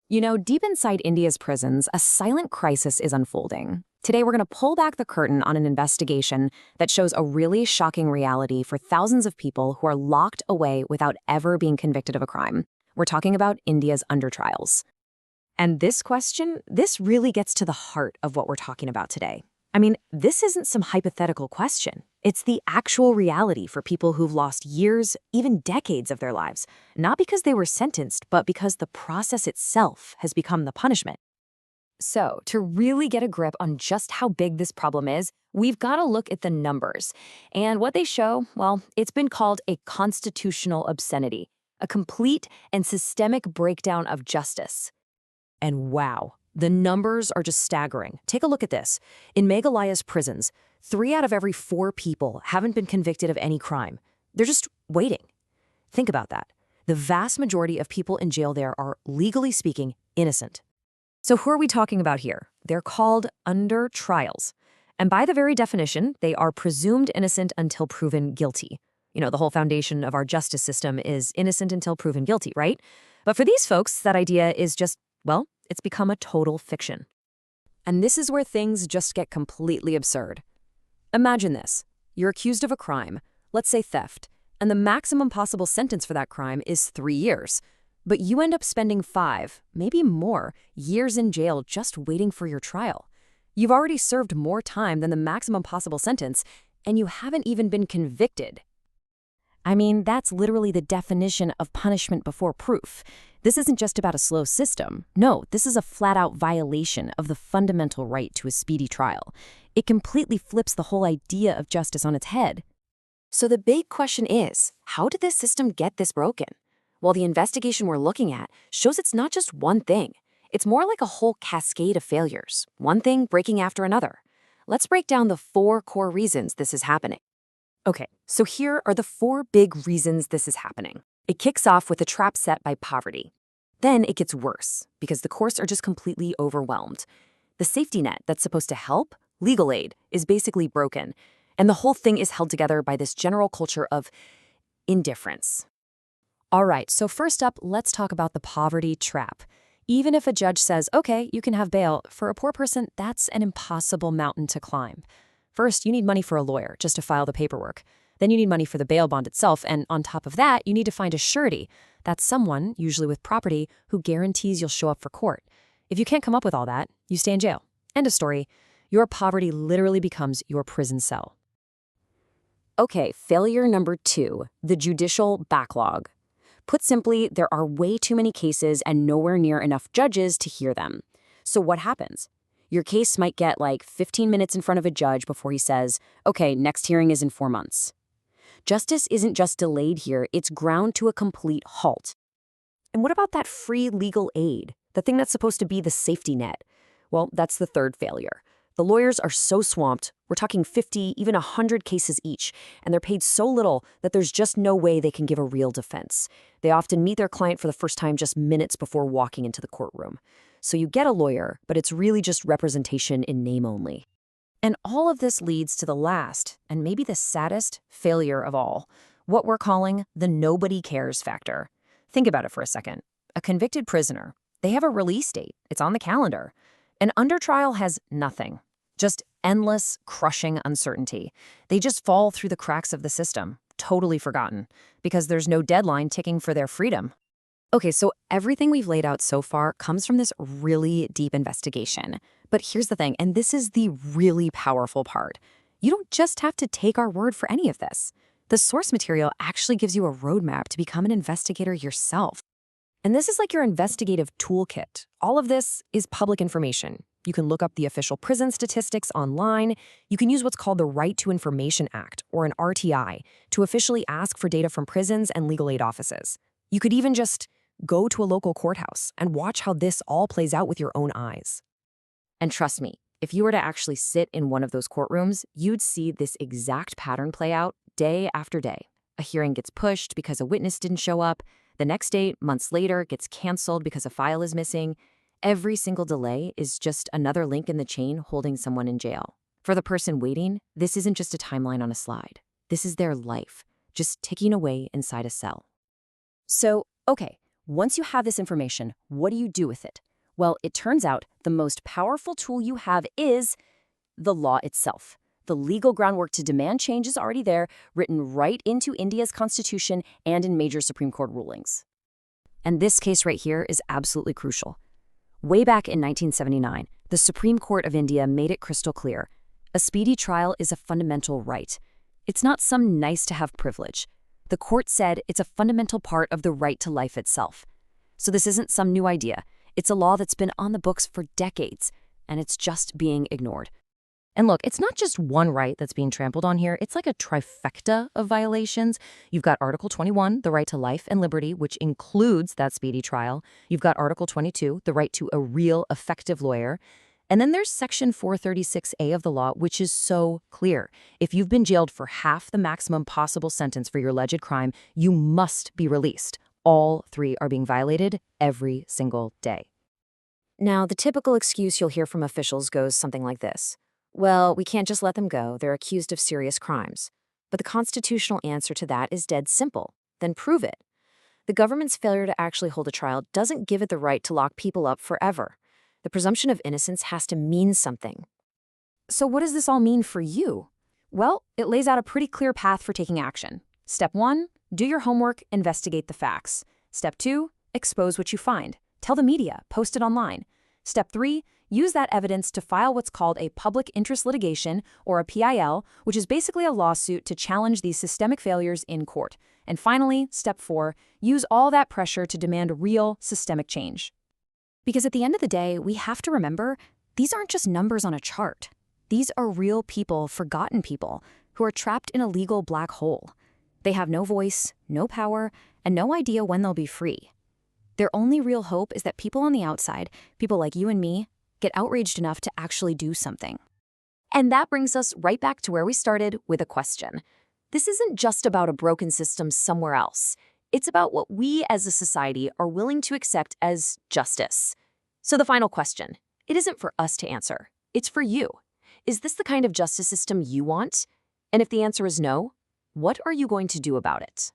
You know, deep inside India's prisons, a silent crisis is unfolding. Today, we're going to pull back the curtain on an investigation that shows a really shocking reality for thousands of people who are locked away without ever being convicted of a crime. We're talking about India's undertrials. And this question, this really gets to the heart of what we're talking about today. I mean, this isn't some hypothetical question. It's the actual reality for people who've lost years, even decades of their lives, not because they were sentenced, but because the process itself has become the punishment. So, to really get a grip on just how big this problem is, we've got to look at the numbers. And what they show, well, it's been called a constitutional obscenity, a complete and systemic breakdown of justice. And wow, the numbers are just staggering. Take a look at this. In Meghalaya's prisons, 3 out of every 4 people haven't been convicted of any crime. They're just waiting. Think about that. The vast majority of people in jail there are, legally speaking, innocent. So who are we talking about here? They're called undertrials. And by the very definition, they are presumed innocent until proven guilty. You know, the whole foundation of our justice system is innocent until proven guilty, right? But for these folks, that idea is just, well, it's become a total fiction. And this is where things just get completely absurd. Imagine this. You're accused of a crime, let's say theft, and the maximum possible sentence for that crime is 3 years. But you end up spending 5, maybe more, years in jail just waiting for your trial. You've already served more time than the maximum possible sentence, and you haven't even been convicted. I mean, that's literally the definition of punishment before proof. This isn't just about a slow system. No, this is a flat-out violation of the fundamental right to a speedy trial. It completely flips the whole idea of justice on its head. So the big question is, how did this system get this broken? Well, the investigation we're looking at shows it's not just one thing. It's more like a whole cascade of failures, one thing breaking after another. Let's break down the 4 core reasons this is happening. Okay, so here are the 4 big reasons this is happening. It kicks off with a trap set by poverty. Then it gets worse, because the courts are just completely overwhelmed. The safety net that's supposed to help, legal aid, is basically broken, and the whole thing is held together by this general culture of indifference. All right, so first up, let's talk about the poverty trap. Even if a judge says, okay, you can have bail, for a poor person, that's an impossible mountain to climb. First, you need money for a lawyer just to file the paperwork. Then you need money for the bail bond itself, and on top of that, you need to find a surety. That's someone, usually with property, who guarantees you'll show up for court. If you can't come up with all that, you stay in jail. End of story. Your poverty literally becomes your prison cell. Okay, failure number 2, the judicial backlog. Put simply, there are way too many cases and nowhere near enough judges to hear them. So what happens? Your case might get like 15 minutes in front of a judge before he says, okay, next hearing is in 4 months. Justice isn't just delayed here, it's ground to a complete halt. And what about that free legal aid, the thing that's supposed to be the safety net? Well, that's the 3rd failure. The lawyers are so swamped, we're talking 50, even 100 cases each, and they're paid so little that there's just no way they can give a real defense. They often meet their client for the first time just minutes before walking into the courtroom. So you get a lawyer, but it's really just representation in name only. And all of this leads to the last, and maybe the saddest, failure of all, what we're calling the nobody cares factor. Think about it for a second. A convicted prisoner, they have a release date. It's on the calendar. An undertrial has nothing. Just endless, crushing uncertainty. They just fall through the cracks of the system, totally forgotten, because there's no deadline ticking for their freedom. Okay, so everything we've laid out so far comes from this really deep investigation. But here's the thing, and this is the really powerful part. You don't just have to take our word for any of this. The source material actually gives you a roadmap to become an investigator yourself. And this is like your investigative toolkit. All of this is public information. You can look up the official prison statistics online. You can use what's called the Right to Information Act, or an RTI, to officially ask for data from prisons and legal aid offices. You could even just go to a local courthouse and watch how this all plays out with your own eyes. And trust me, if you were to actually sit in one of those courtrooms, you'd see this exact pattern play out day after day. A hearing gets pushed because a witness didn't show up. The next day, months later, gets canceled because a file is missing. Every single delay is just another link in the chain holding someone in jail. For the person waiting, this isn't just a timeline on a slide. This is their life, just ticking away inside a cell. So, okay, Once you have this information, what do you do with it? Well, it turns out the most powerful tool you have is the law itself. The legal groundwork to demand change is already there, written right into India's constitution and in major Supreme Court rulings. And this case right here is absolutely crucial. Way back in 1979, the Supreme Court of India made it crystal clear. A speedy trial is a fundamental right. It's not some nice-to-have privilege. The court said it's a fundamental part of the right to life itself. So this isn't some new idea. It's a law that's been on the books for decades, and it's just being ignored. And look, it's not just one right that's being trampled on here. It's like a trifecta of violations. You've got Article 21, the right to life and liberty, which includes that speedy trial. You've got Article 22, the right to a real, effective lawyer. And then there's Section 436A of the law, which is so clear. If you've been jailed for half the maximum possible sentence for your alleged crime, you must be released. All three are being violated every single day. Now, the typical excuse you'll hear from officials goes something like this. Well, we can't just let them go. They're accused of serious crimes. But the constitutional answer to that is dead simple. Then prove it. The government's failure to actually hold a trial doesn't give it the right to lock people up forever. The presumption of innocence has to mean something. So what does this all mean for you? Well, it lays out a pretty clear path for taking action. Step 1, do your homework, investigate the facts. Step 2, expose what you find. Tell the media, post it online. Step 3, use that evidence to file what's called a public interest litigation, or a PIL, which is basically a lawsuit to challenge these systemic failures in court. And finally, Step 4, use all that pressure to demand real systemic change. Because at the end of the day, we have to remember, these aren't just numbers on a chart. These are real people, forgotten people, who are trapped in a legal black hole. They have no voice, no power, and no idea when they'll be free. Their only real hope is that people on the outside, people like you and me, get outraged enough to actually do something. And that brings us right back to where we started with a question. This isn't just about a broken system somewhere else. It's about what we as a society are willing to accept as justice. So the final question, it isn't for us to answer. It's for you. Is this the kind of justice system you want? And if the answer is no, what are you going to do about it?